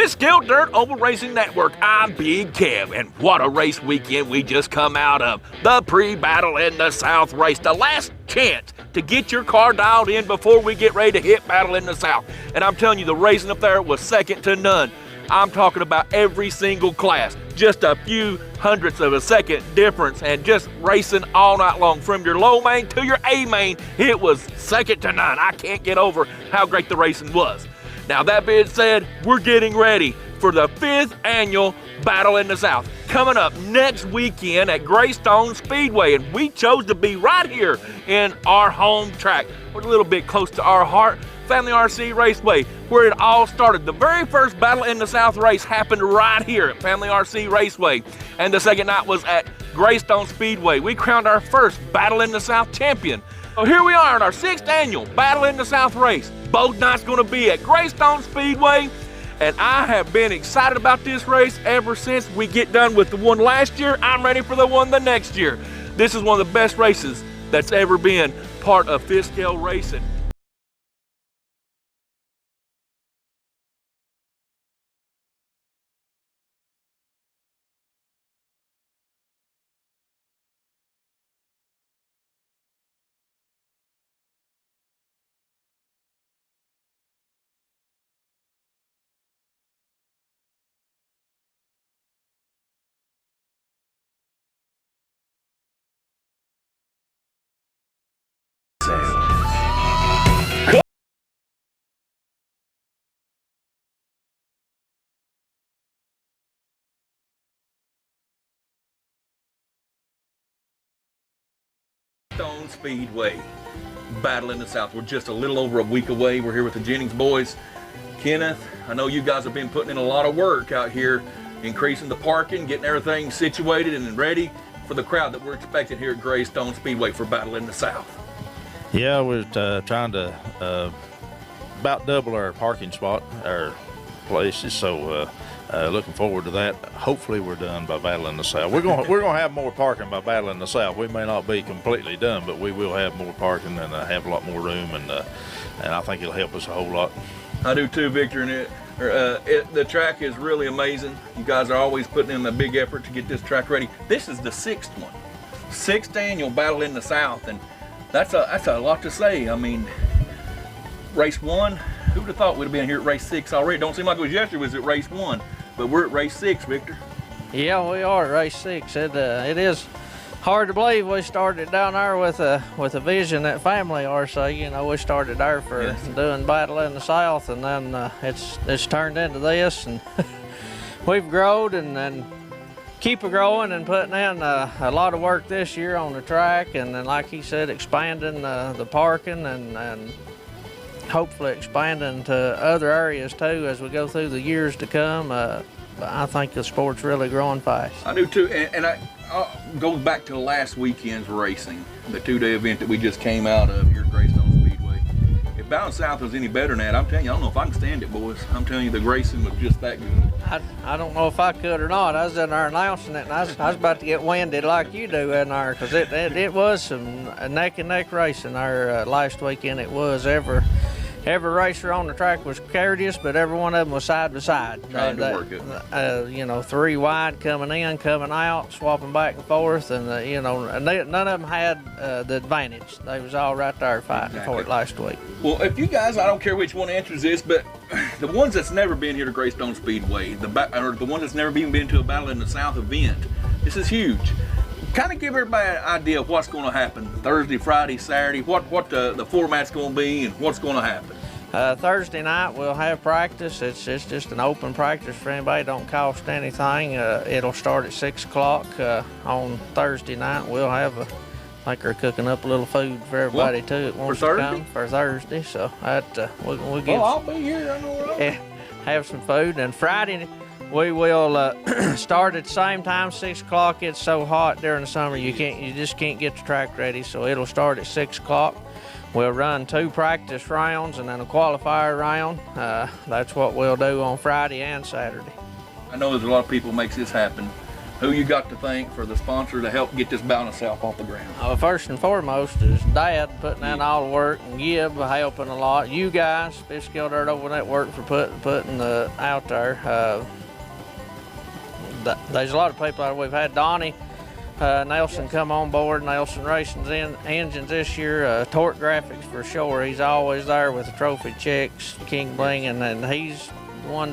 Fifth Scale Dirt Oval Racing Network, I'm Big Kev, and what a race weekend we just come out of. The pre-Battle in the South race, the last chance to get your car dialed in before we get ready to hit Battle in the South. And I'm telling you, the racing up there was second to none. I'm talking about every single class, just a few hundredths of a second difference, and just racing all night long. From your low main to your A main, it was second to none. I can't get over how great the racing was. Now, that being said, we're getting ready for the 5th annual Battle in the South, coming up next weekend at Greystone Speedway, and we chose to be right here in our home track. We're a little bit close to our heart, Family RC Raceway, where it all started. The very first Battle in the South race happened right here at Family RC Raceway, and the second night was at Greystone Speedway. We crowned our first Battle in the South champion. So here we are in our 6th annual Battle in the South race. Both nights gonna be at Greystone Speedway, and I have been excited about this race ever since we get done with the one last year. I'm ready for the one the next year. This is one of the best races that's ever been part of Fifth Scale Racing. Greystone Speedway, Battle in the South. We're just a little over a week away. We're here with the Jennings boys. Kenneth, I know you guys have been putting in a lot of work out here, increasing the parking, getting everything situated and ready for the crowd that we're expecting here at Greystone Speedway for Battle in the South. Yeah, we're trying to about double our parking spot, our places, so looking forward to that. Hopefully we're done by Battle in the South. We're gonna have more parking by Battle in the South. We may not be completely done, but we will have more parking and have a lot more room, and I think it'll help us a whole lot. I do too, Victor, and the track is really amazing. You guys are always putting in a big effort to get this track ready. This is the 6th one, 6th annual Battle in the South, and that's a lot to say. I mean, race 1, who'd have thought we'd have been here at race 6 already? Don't seem like it was yesterday, was at race 1, but we're at race 6, Victor. Yeah, we are at race 6. It is hard to believe we started down there with a vision at Family RC. You know, we started there for doing Battle in the South, and then it's turned into this, and we've grown and keep growing and putting in a lot of work this year on the track, and then, like he said, expanding the parking and hopefully expanding to other areas too as we go through the years to come. I think the sport's really growing fast. I do too, and I goes back to last weekend's racing, the 2-day event that we just came out of here at Greystone Speedway. If Battle in the South was any better than that, I'm telling you, I don't know if I can stand it, boys. I'm telling you, the racing was just that good. I don't know if I could or not. I was in there announcing it, and I was about to get winded like you do in there, because it was some neck and neck racing there last weekend. It was every racer on the track was courteous, but every one of them was side by side. Trying to work it. You know, 3 wide, coming in, coming out, swapping back and forth, and you know, none of them had the advantage. They was all right there fighting for it last week. Well, if you guys, I don't care which one answers this, but the ones that's never been here to Greystone Speedway, or the ones that's never been to a Battle in the South event, this is huge. Kind of give everybody an idea of what's going to happen Thursday, Friday, Saturday, what the format's going to be and what's going to happen. Thursday night we'll have practice. It's just an open practice for anybody. Don't cost anything. It'll start at 6 o'clock on Thursday night. We'll have I think they're cooking up a little food for everybody too. It wants to come for Thursday. So we'll get. Well, I'll be here. I know. Have some food, and Friday we will start at the same time, 6 o'clock. It's so hot during the summer you just can't get the track ready. So it'll start at 6 o'clock. We'll run 2 practice rounds and then a qualifier round. That's what we'll do on Friday and Saturday. I know there's a lot of people makes this happen who you got to thank for the sponsor to help get this Battle of the South off the ground? First and foremost is Dad putting in all the work, and Gib helping a lot. You guys, Fiskell Dirt Oval Network, for putting the out there. There's a lot of people out. We've had Donnie Nelson come on board, Nelson Racing's engines this year. Torque Graphics for sure. He's always there with the trophy checks, King Bling, and he's the one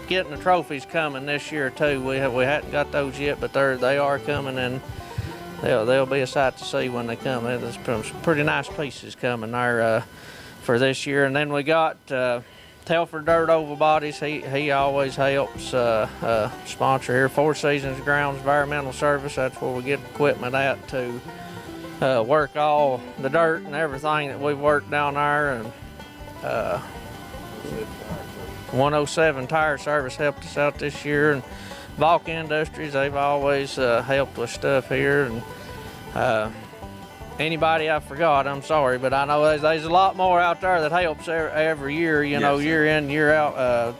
getting the trophies coming this year too. We hadn't got those yet, but they are coming, and they'll be a sight to see when they come. There's some pretty nice pieces coming there for this year. And then we got Telford Dirt Oval Bodies. He always helps sponsor here. Four Seasons Grounds Environmental Service. That's where we get equipment at to work all the dirt and everything that we've worked down there. And 107 Tire Service helped us out this year, and Valk Industries, they've always helped with stuff here. And anybody I forgot, I'm sorry, but I know there's a lot more out there that helps every year, you know, year in, year out.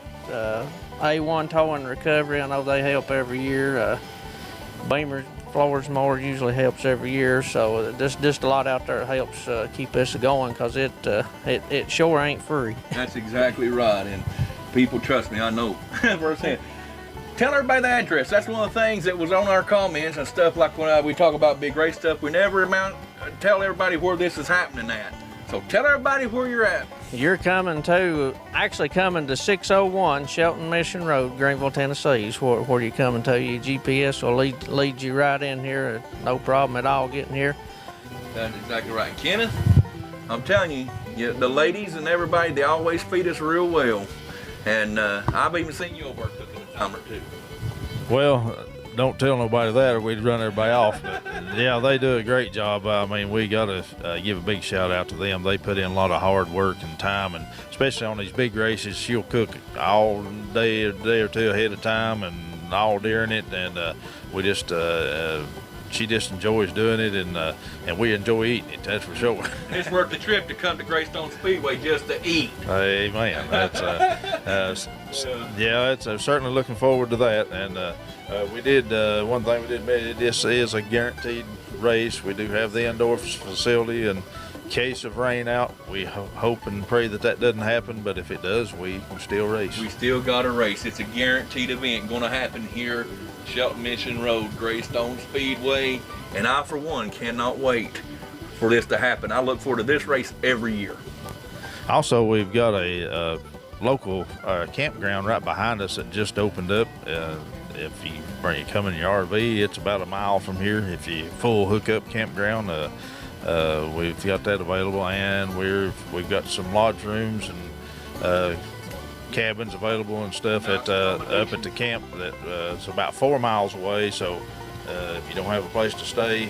A1 Towing Recovery, I know they help every year. Beamer Floors More usually helps every year, so just a lot out there that helps keep us going, because it sure ain't free. That's exactly right, and people, trust me, I know firsthand. Tell everybody the address. That's one of the things that was on our comments and stuff, like when we talk about big race stuff. We never tell everybody where this is happening at. So tell everybody where you're at. You're coming to 601 Shelton Mission Road, Greenville, Tennessee is where you're coming to. Your GPS will lead you right in here. No problem at all getting here. That's exactly right. Kenneth, I'm telling you, the ladies and everybody, they always feed us real well. And I've even seen you over cooking a time or two. Well, don't tell nobody that or we'd run everybody off. But yeah, they do a great job. I mean, we got to give a big shout out to them. They put in a lot of hard work and time, and especially on these big races, she'll cook all day or two ahead of time and all during it. And we just she just enjoys doing it, and we enjoy eating it, that's for sure. It's worth the trip to come to Greystone Speedway just to eat. Amen. That's it's certainly looking forward to that. And we did one thing we did mention. This is a guaranteed race. We do have the indoor facility, and in case of rain out, we hope and pray that doesn't happen. But if it does, we still race. We still got to race. It's a guaranteed event going to happen here. Shelton Mission Road, Greystone Speedway, and I, for one, cannot wait for this to happen. I look forward to this race every year. Also, we've got a local campground right behind us that just opened up. If you come in your RV, it's about a mile from here. If you full hookup campground, we've got that available, and we've got some lodge rooms and cabins available and stuff up at the camp that it's about 4 miles away. So if you don't have a place to stay,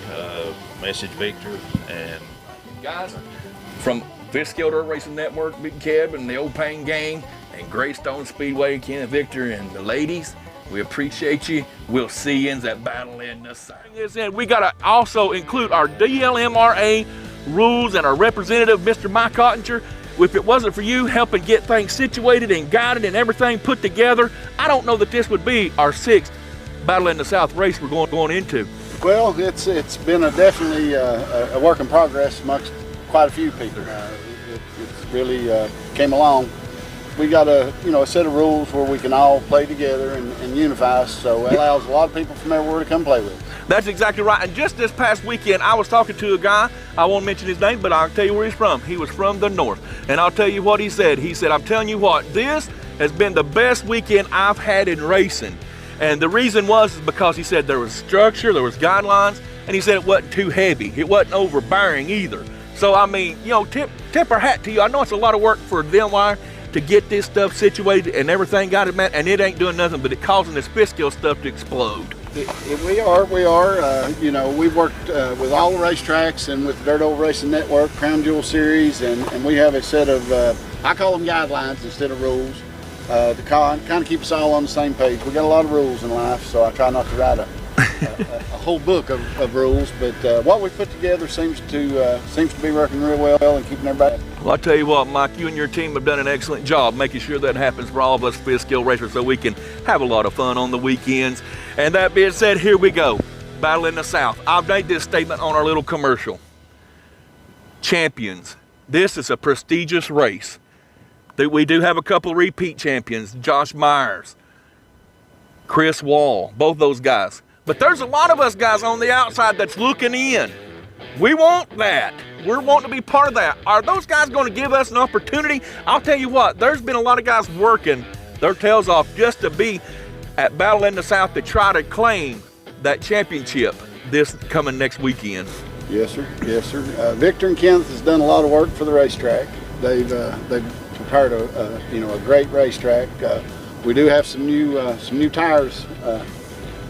message Victor. And guys, from Fiskell Dirt Racing Network, Big Kev and the Old Payne Gang, and Greystone Speedway, Kenneth, Victor, and the ladies, we appreciate you. We'll see you in that Battle in the South. We got to also include our DLMRA rules and our representative, Mr. Mike Ottinger. If it wasn't for you helping get things situated and guided and everything put together, I don't know that this would be our 6th Battle in the South race we're going into. Well, it's been definitely a work in progress amongst quite a few people. It's really came along. We got a set of rules where we can all play together and unify, so it allows a lot of people from everywhere to come play with us. That's exactly right. And just this past weekend, I was talking to a guy. I won't mention his name, but I'll tell you where he's from. He was from the north. And I'll tell you what he said. He said, I'm telling you what, this has been the best weekend I've had in racing. And the reason was because he said there was structure, there was guidelines, and he said it wasn't too heavy. It wasn't overbearing either. So, I mean, tip our hat to you. I know it's a lot of work for them to get this stuff situated and everything got it, man, and it ain't doing nothing but it causing this Fiskell stuff to explode. We are. We've worked with all the racetracks and with the Dirt Oval Racing Network, Crown Jewel Series, and we have a set of, I call them guidelines instead of rules, to kind of keep us all on the same page. We got a lot of rules in life, so I try not to write them. a whole book of rules, but what we put together seems to be working real well and keeping everybody. Well, I tell you what, Mike, you and your team have done an excellent job making sure that happens for all of us fifth skill racers so we can have a lot of fun on the weekends. And that being said, here we go. Battle in the South. I've made this statement on our little commercial. Champions. This is a prestigious race. We do have a couple of repeat champions, Josh Myers, Chris Wall, both those guys. But there's a lot of us guys on the outside that's looking in. We want that. We're wanting to be part of that. Are those guys going to give us an opportunity? I'll tell you what, there's been a lot of guys working their tails off just to be at Battle in the South to try to claim that championship this coming next weekend. Yes, sir. Yes, sir. Victor and Kenneth has done a lot of work for the racetrack. They've prepared a great racetrack. We do have some new tires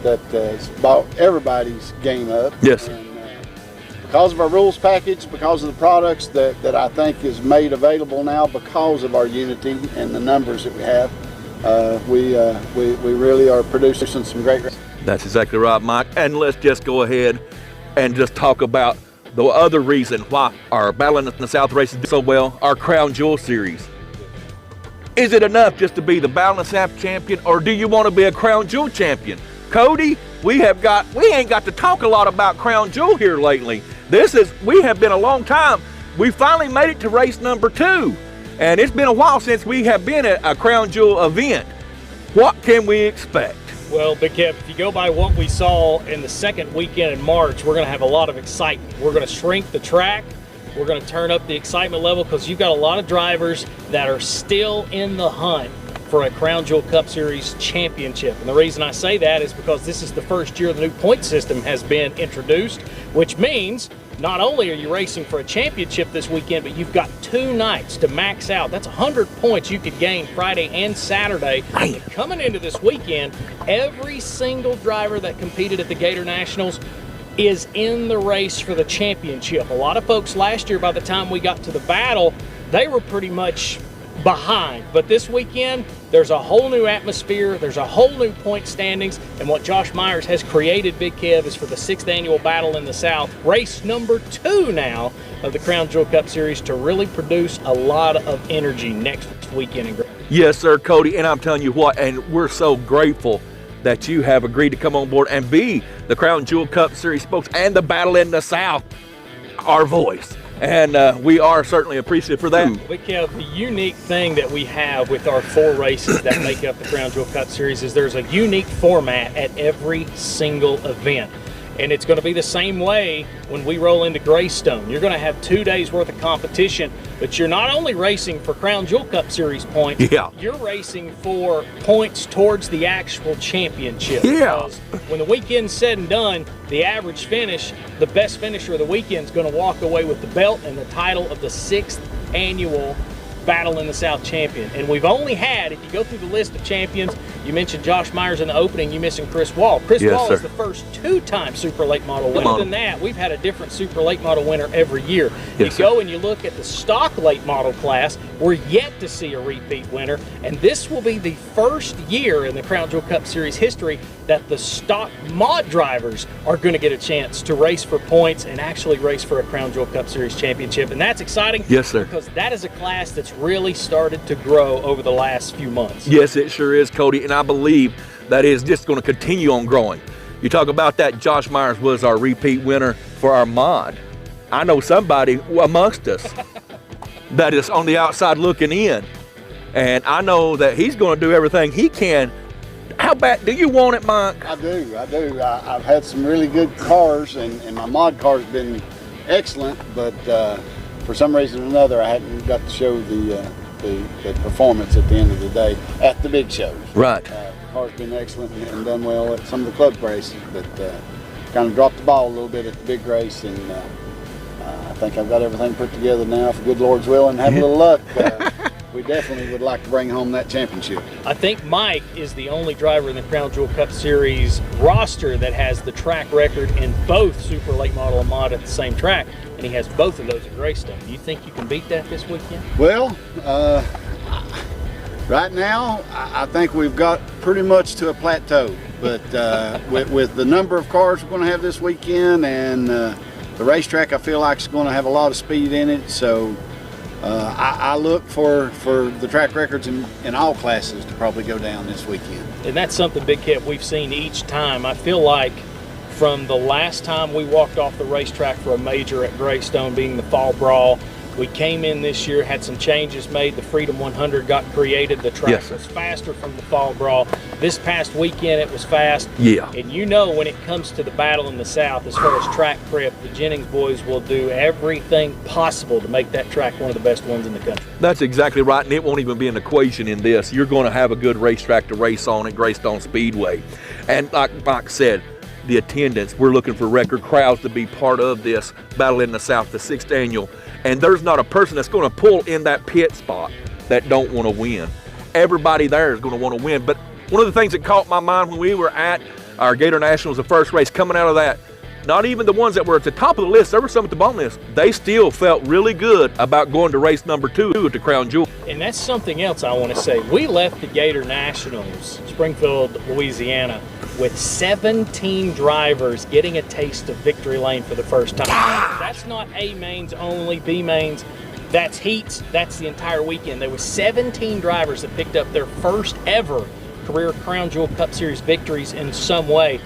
that brought everybody's game up. Yes. And, because of our rules package, because of the products that I think is made available now, because of our unity and the numbers that we have, we really are producing some great races. That's exactly right, Mike. And let's just go ahead and just talk about the other reason why our Battle in the South race is so well, our Crown Jewel Series. Is it enough just to be the Battle in the South champion, or do you want to be a Crown Jewel champion? Cody, we ain't got to talk a lot about Crown Jewel here lately. We have been a long time. We finally made it to race number 2, and it's been a while since we have been at a Crown Jewel event. What can we expect? Well, Big Kev, if you go by what we saw in the second weekend in March, we're going to have a lot of excitement. We're going to shrink the track. We're going to turn up the excitement level because you've got a lot of drivers that are still in the hunt for a Crown Jewel Cup Series championship. And the reason I say that is because this is the first year the new point system has been introduced, which means not only are you racing for a championship this weekend, but you've got 2 nights to max out. That's 100 points you could gain Friday and Saturday. And coming into this weekend, every single driver that competed at the Gator Nationals is in the race for the championship. A lot of folks last year, by the time we got to the battle, they were pretty much behind. But this weekend, there's a whole new atmosphere, there's a whole new point standings, and what Josh Myers has created, Big Kev, is for the 6th annual Battle in the South, race number 2 now of the Crown Jewel Cup Series, to really produce a lot of energy next weekend in Greenville. Yes, sir, Cody, and I'm telling you what, and we're so grateful that you have agreed to come on board and be the Crown Jewel Cup Series spokes and the Battle in the South, our voice. And we are certainly appreciative for that. Big Kev, the unique thing that we have with our 4 races that make up the Crown Jewel Cup Series is there's a unique format at every single event. And it's going to be the same way when we roll into Greystone. You're going to have 2 days worth of competition, but you're not only racing for Crown Jewel Cup Series points, you're racing for points towards the actual championship. Yeah. Because when the weekend's said and done, the average finish, the best finisher of the weekend is going to walk away with the belt and the title of the 6th annual Battle in the South champion. And we've only had, if you go through the list of champions, you mentioned Josh Myers in the opening, you mentioned Chris Wall. Chris Wall is the first 2-time Super Late Model winner. Other than that, we've had a different Super Late Model winner every year. You go and you look at the stock Late Model class, we're yet to see a repeat winner, and this will be the first year in the Crown Jewel Cup Series history that the stock mod drivers are going to get a chance to race for points and actually race for a Crown Jewel Cup Series championship. And that's exciting. Yes, sir. Because that is a class that's really started to grow over the last few months. Yes, it sure is, Cody, and I believe that is just going to continue on growing. You talk about that, Josh Myers was our repeat winner for our mod. I know somebody amongst us that is on the outside looking in, and I know that he's going to do everything he can. How bad do you want it, Mike? I do. I've had some really good cars, and my mod car's been excellent, but for some reason or another, I hadn't got to show the performance at the end of the day at the big shows. Right. The car's been excellent and done well at some of the club races, but kind of dropped the ball a little bit at the big race, and I think I've got everything put together now. If the good Lord's willing, have a little luck, we definitely would like to bring home that championship. I think Mike is the only driver in the Crown Jewel Cup Series roster that has the track record in both Super Late Model and Mod at the same track, and he has both of those at Greystone. Do you think you can beat that this weekend? Well, right now, I think we've got pretty much to a plateau. But with the number of cars we're going to have this weekend and the racetrack, I feel like it's going to have a lot of speed in it. So I look for the track records in all classes to probably go down this weekend. And that's something, Big Kev, we've seen each time. I feel like from the last time we walked off the racetrack for a major at Greystone, being the Fall Brawl, we came in this year, had some changes made. The Freedom 100 got created. The track was faster from the Fall Brawl. This past weekend, it was fast. Yeah. And you know, when it comes to the Battle in the South, as far as track prep, the Jennings boys will do everything possible to make that track one of the best ones in the country. That's exactly right, and it won't even be an equation in this. You're going to have a good racetrack to race on at Greystone Speedway. And like Mike said, the attendance, we're looking for record crowds to be part of this Battle in the South, the 6th annual. And there's not a person that's going to pull in that pit spot that don't want to win. Everybody there is going to want to win. But one of the things that caught my mind when we were at our Gator Nationals, the first race, coming out of that, not even the ones that were at the top of the list, there were some at the bottom list, they still felt really good about going to race number 2 at the Crown Jewel. And that's something else I want to say. We left the Gator Nationals, Springfield, Louisiana, with 17 drivers getting a taste of victory lane for the first time. That's not A mains only, B mains. That's heats. That's the entire weekend. There were 17 drivers that picked up their first ever career Crown Jewel Cup Series victories in some way.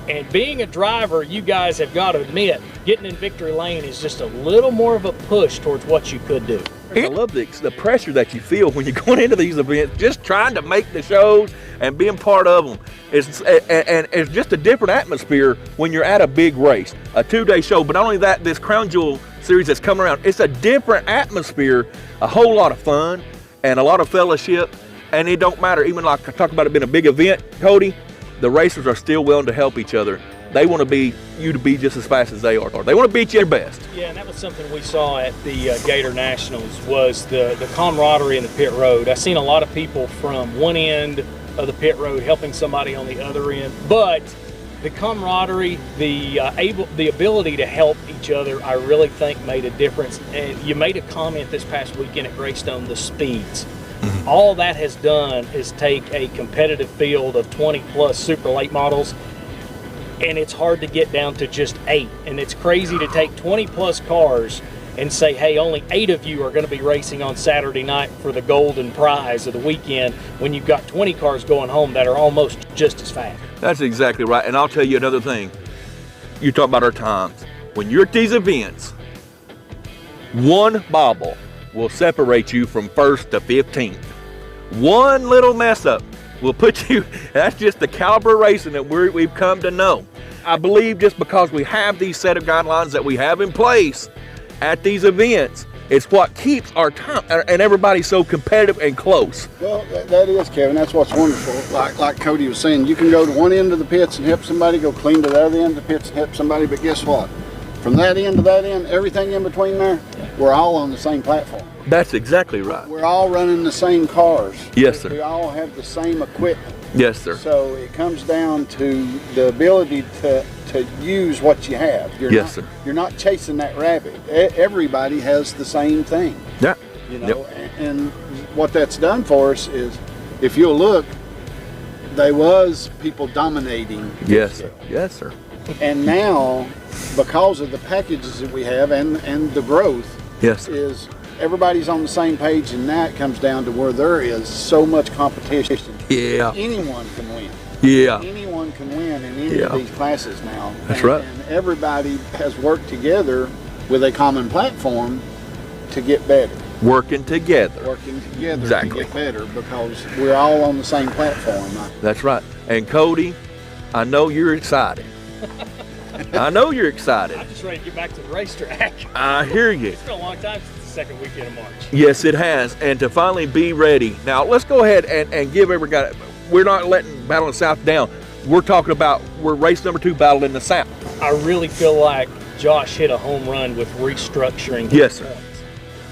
And being a driver, you guys have got to admit, getting in victory lane is just a little more of a push towards what you could do. I love the pressure that you feel when you're going into these events, just trying to make the shows and being part of them. It's just a different atmosphere when you're at a big race, a 2-day show. But not only that, this Crown Jewel series that's coming around, it's a different atmosphere, a whole lot of fun and a lot of fellowship. And it don't matter, even like I talked about it being a big event, Cody, the racers are still willing to help each other. They want you to be just as fast as they are. They want to beat your best. Yeah, and that was something we saw at the Gator Nationals, was the camaraderie in the pit road. I've seen a lot of people from one end of the pit road helping somebody on the other end, but the camaraderie, the ability to help each other, I really think made a difference. And you made a comment this past weekend at Greystone, the speeds. All that has done is take a competitive field of 20+ super late models, and it's hard to get down to just 8. And it's crazy to take 20+ cars and say, hey, only 8 of you are going to be racing on Saturday night for the golden prize of the weekend, when you've got 20 cars going home that are almost just as fast. That's exactly right. And I'll tell you another thing. You talk about our times. When you're at these events, one bobble will separate you from 1st to 15th. One little mess up will put you, that's just the caliber of racing that we've come to know. I believe just because we have these set of guidelines that we have in place at these events, it's what keeps our time, and everybody's so competitive and close. Well, that is, Kevin. That's what's wonderful. Like Cody was saying, you can go to one end of the pits and help somebody, go clean to the other end of the pits and help somebody, but guess what? From that end to that end, everything in between there, we're all on the same platform. That's exactly right. We're all running the same cars. Yes, sir. We all have the same equipment. Yes, sir. So it comes down to the ability to use what you have. Yes, sir. You're not chasing that rabbit. Everybody has the same thing. Yeah. You know, and what that's done for us is, if you'll look, there was people dominating. Yes, sir. Yes, sir. And now, because of the packages that we have and the growth, yes, sir, is everybody's on the same page, and that comes down to where there is so much competition. Yeah. Anyone can win. Yeah. Anyone can win in any of these classes now. That's right. And everybody has worked together with a common platform to get better. Working together. To Exactly. get better, because we're all on the same platform. That's right. And Cody, I know you're excited. I know you're excited. I'm just ready to get back to the racetrack. I hear you. It's been a long time since the second weekend of March. Yes, it has. And to finally be ready. Now, let's go ahead and give everybody, we're not letting Battle in the South down. We're talking about, we're race number 2, Battle in the South. I really feel like Josh hit a home run with restructuring. Yes, sir.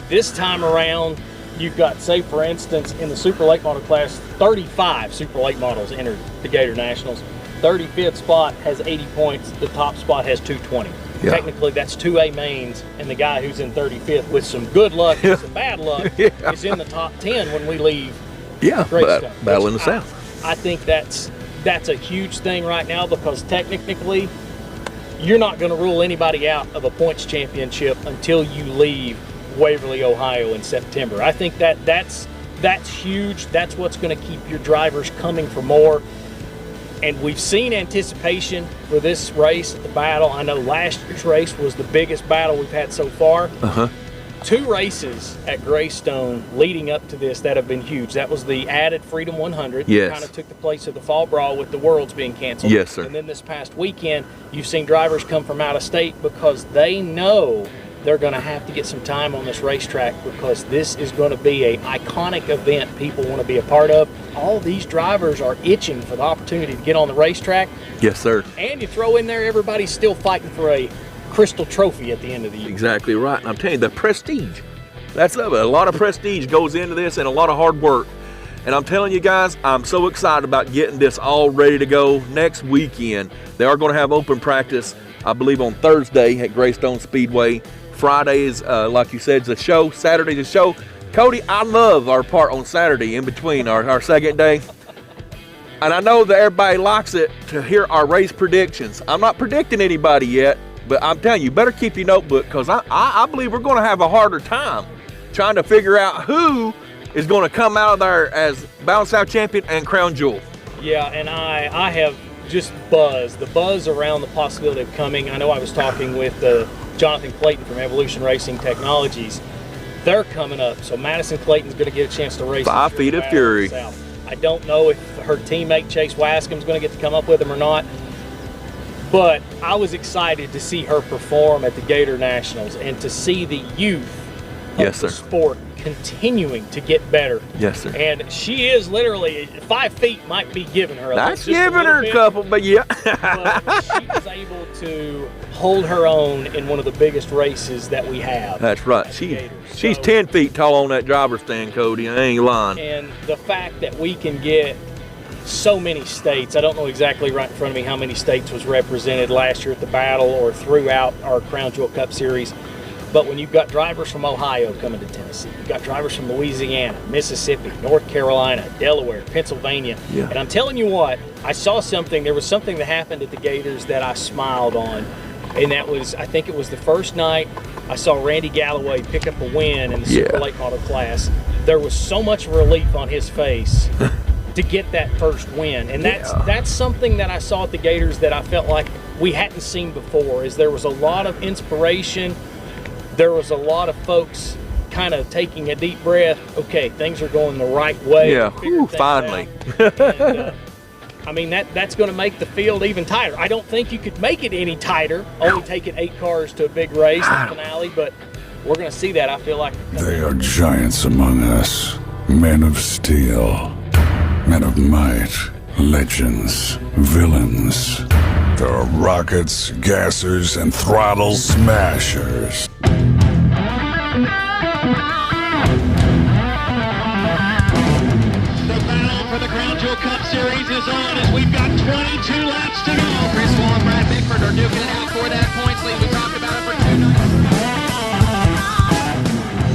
This time around, you've got, say for instance, in the Super Late Model class, 35 Super Late Models entered the Gator Nationals. 35th spot has 80 points, the top spot has 220. Yeah. Technically, that's 2A mains, and the guy who's in 35th, with some good luck and some bad luck, is in the top 10 when we leave Greystone. Battle in the South. I think that's that's a huge thing right now, because technically you're not going to rule anybody out of a points championship until you leave Waverly, Ohio in September. I think that's huge. That's what's going to keep your drivers coming for more. And we've seen anticipation for this race at the battle. I know last year's race was the biggest battle we've had so far. 2 races at Greystone leading up to this that have been huge. That was the added Freedom 100. Yes. Kind of took the place of the Fall Brawl with the Worlds being canceled. Yes, sir. And then this past weekend, you've seen drivers come from out of state because they know they're going to have to get some time on this racetrack, because this is going to be an iconic event people want to be a part of. All these drivers are itching for the opportunity to get on the racetrack. Yes, sir. And you throw in there, everybody's still fighting for a Crystal Trophy at the end of the year. Exactly right. And I'm telling you, the prestige, that's of it. A lot of prestige goes into this and a lot of hard work. And I'm telling you guys, I'm so excited about getting this all ready to go next weekend. They are going to have open practice, I believe, on Thursday at Greystone Speedway. Friday is, like you said, the show. Saturday's the show. Cody, I love our part on Saturday in between our second day. And I know that everybody likes it to hear our race predictions. I'm not predicting anybody yet, but I'm telling you, better keep your notebook, because I believe we're going to have a harder time trying to figure out who is going to come out of there as Battle South champion and crown jewel. Yeah, and I have just the buzz around the possibility of coming. I know I was talking with Jonathan Clayton from Evolution Racing Technologies. They're coming up, so Madison Clayton's going to get a chance to race. 5 Feet of Fury. I don't know if her teammate Chase Wascom's going to get to come up with him or not, but I was excited to see her perform at the Gator Nationals and to see the youth of the sport continuing to get better. Yes, sir. And she is literally 5 feet might be giving her. That's giving her a couple, but yeah. But she was able to hold her own in one of the biggest races that we have. That's right. She's 10 feet tall on that driver's stand, Cody. I ain't lying. And the fact that we can get so many states, I don't know exactly right in front of me how many states was represented last year at the battle or throughout our Crown Jewel Cup Series. But when you've got drivers from Ohio coming to Tennessee, you've got drivers from Louisiana, Mississippi, North Carolina, Delaware, Pennsylvania. Yeah. And I'm telling you what, I saw something, there was something that happened at the Gators that I smiled on. And that was, I think it was the first night I saw Randy Galloway pick up a win in the Super Late Model class. There was so much relief on his face to get that first win. And that's something that I saw at the Gators that I felt like we hadn't seen before, is there was a lot of inspiration. There was a lot of folks kind of taking a deep breath. Okay, things are going the right way. Yeah, finally. And, I mean, that's going to make the field even tighter. I don't think you could make it any tighter, only taking 8 cars to a big race, the finale, but we're going to see that, I feel like. They are giants among us, men of steel, men of might, legends, villains. There are rockets, gassers, and throttle smashers. Cup Series is on as we've got 22 laps to go. Chris Wall and Brad Bickford are duking it out for that points lead. We talked about it for 2 nights.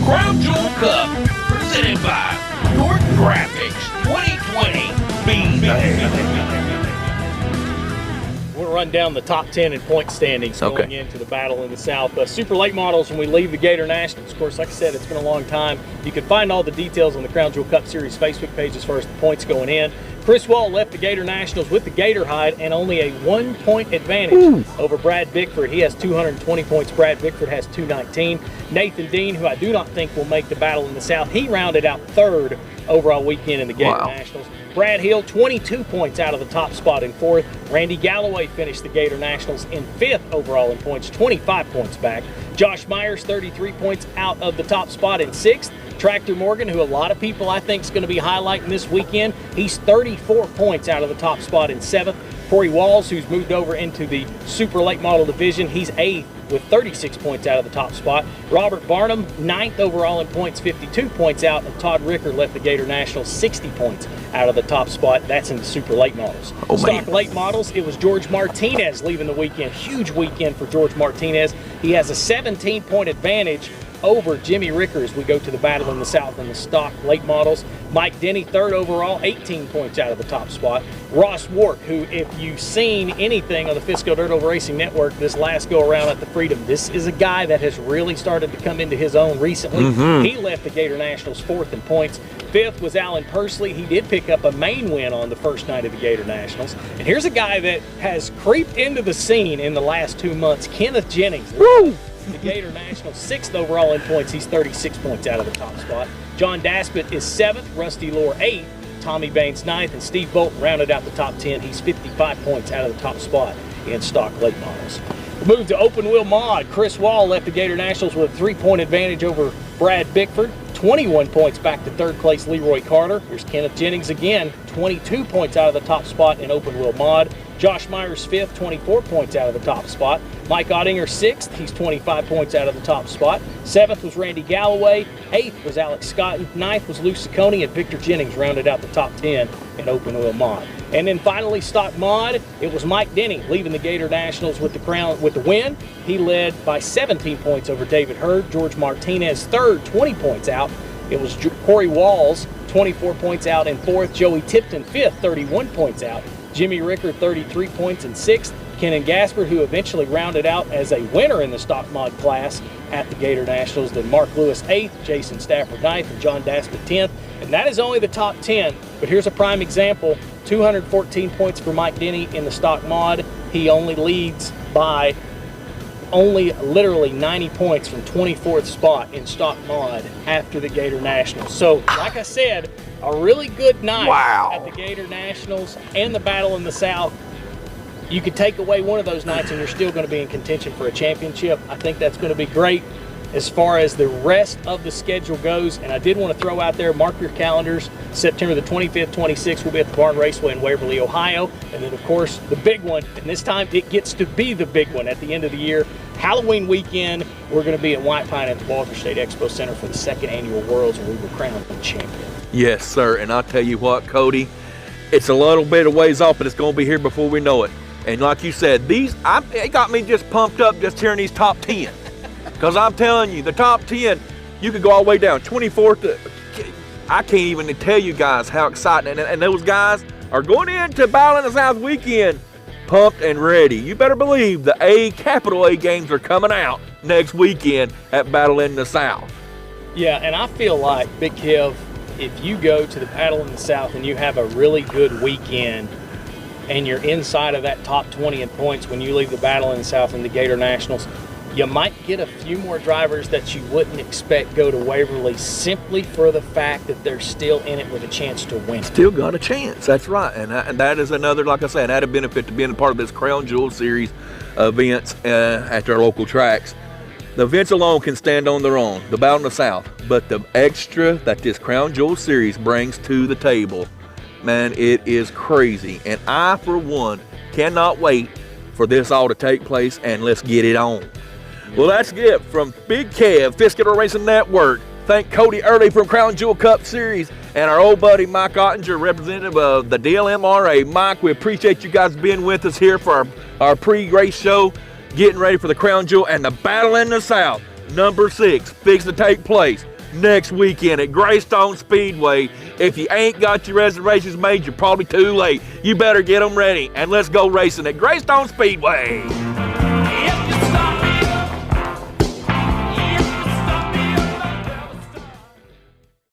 Crown Jewel Cup, presented by York Graphics 2020. Be there. We'll run down the top 10 in point standings going into the battle in the South. Super late models when we leave the Gator Nationals. Of course, like I said, it's been a long time. You can find all the details on the Crown Jewel Cup Series Facebook page as far as the points going in. Chris Wall left the Gator Nationals with the Gator hide and only a 1-point advantage over Brad Bickford. He has 220 points. Brad Bickford has 219. Nathan Dean, who I do not think will make the battle in the South, he rounded out 3rd overall weekend in the Gator Nationals. Brad Hill, 22 points out of the top spot in 4th. Randy Galloway finished the Gator Nationals in 5th overall in points, 25 points back. Josh Myers, 33 points out of the top spot in 6th. Tractor Morgan, who a lot of people I think is going to be highlighting this weekend, he's 34 points out of the top spot in 7th. Corey Walls, who's moved over into the Super Late Model Division, he's 8th with 36 points out of the top spot. Robert Barnum, 9th overall in points, 52 points out. And Todd Ricker left the Gator Nationals 60 points out of the top spot. That's in the Super Late Models. Stock Late Models, it was George Martinez leaving the weekend. Huge weekend for George Martinez. He has a 17-point advantage over Jimmy Ricker as we go to the battle in the South in the stock late models. Mike Denny, third overall, 18 points out of the top spot. Ross Wark, who, if you've seen anything on the Fisco Dirt Oval Racing Network this last go-around at the Freedom, this is a guy that has really started to come into his own recently. He left the Gator Nationals fourth in points. Fifth was Alan Persley. He did pick up a main win on the first night of the Gator Nationals. And here's a guy that has creeped into the scene in the last 2 months, Kenneth Jennings. Woo! The Gator Nationals, sixth overall in points. He's 36 points out of the top spot. John Daspit is seventh, Rusty Lohr eighth, Tommy Baines ninth, and Steve Bolton rounded out the top 10. He's 55 points out of the top spot in stock late models. We move to open wheel mod. Chris Wall left the Gator Nationals with a 3-point advantage over Brad Bickford. 21 points back to third place Leroy Carter. Here's Kenneth Jennings again, 22 points out of the top spot in open wheel mod. Josh Myers fifth, 24 points out of the top spot. Mike Ottinger sixth, he's 25 points out of the top spot. Seventh was Randy Galloway. Eighth was Alex Scott. Ninth was Lou Ciccone, and Victor Jennings rounded out the top 10 in open wheel mod. And then finally, stock mod, it was Mike Denny leaving the Gator Nationals with the win. He led by 17 points over David Hurd. George Martinez third, 20 points out. It was Corey Walls, 24 points out in fourth. Joey Tipton fifth, 31 points out. Jimmy Ricker, 33 points in sixth. Kenan Gaspard, who eventually rounded out as a winner in the stock mod class at the Gator Nationals. Then Mark Lewis 8th, Jason Stafford 9th, and John Daspit 10th. And that is only the top 10. But here's a prime example. 214 points for Mike Denny in the stock mod. He only leads by literally 90 points from 24th spot in stock mod after the Gator Nationals. So, like I said, a really good night at the Gator Nationals and the Battle in the South. You could take away one of those nights and you're still going to be in contention for a championship. I think that's going to be great as far as the rest of the schedule goes. And I did want to throw out there, mark your calendars, September the 25th, 26th, we'll be at the Barn Raceway in Waverly, Ohio. And then, of course, the big one, and this time it gets to be the big one at the end of the year, Halloween weekend, we're going to be at White Pine at the Walter State Expo Center for the second annual Worlds, where we will crown the champion. Yes, sir. And I'll tell you what, Cody, it's a little bit of ways off, but it's going to be here before we know it. And like you said, it got me just pumped up just hearing these top 10. Because I'm telling you, the top 10, you could go all the way down. 24th to, I can't even tell you guys how exciting. And those guys are going into Battle in the South weekend pumped and ready. You better believe the capital A games are coming out next weekend at Battle in the South. Yeah, and I feel like, Big Kev, if you go to the Battle in the South and you have a really good weekend and you're inside of that top 20 in points when you leave the Battle in the South and the Gator Nationals, you might get a few more drivers that you wouldn't expect go to Waverly simply for the fact that they're still in it with a chance to win. Still got a chance, that's right. And that is another, like I said, added benefit to being a part of this Crown Jewel Series events at their local tracks. The events alone can stand on their own, the Battle in the South, but the extra that this Crown Jewel Series brings to the table, man, it is crazy. And I, for one, cannot wait for this all to take place, and let's get it on. Well, that's it from Big Kev, Fisco Dirt Racing Network. Thank Cody Earley from Crown Jewel Cup Series and our old buddy Mike Ottinger, representative of the DLMRA. Mike, we appreciate you guys being with us here for our pre-race show, getting ready for the Crown Jewel and the Battle in the South, number 6, fixing to take place next weekend at Greystone Speedway. If you ain't got your reservations made, you're probably too late. You better get them ready, and let's go racing at Greystone Speedway. Yep,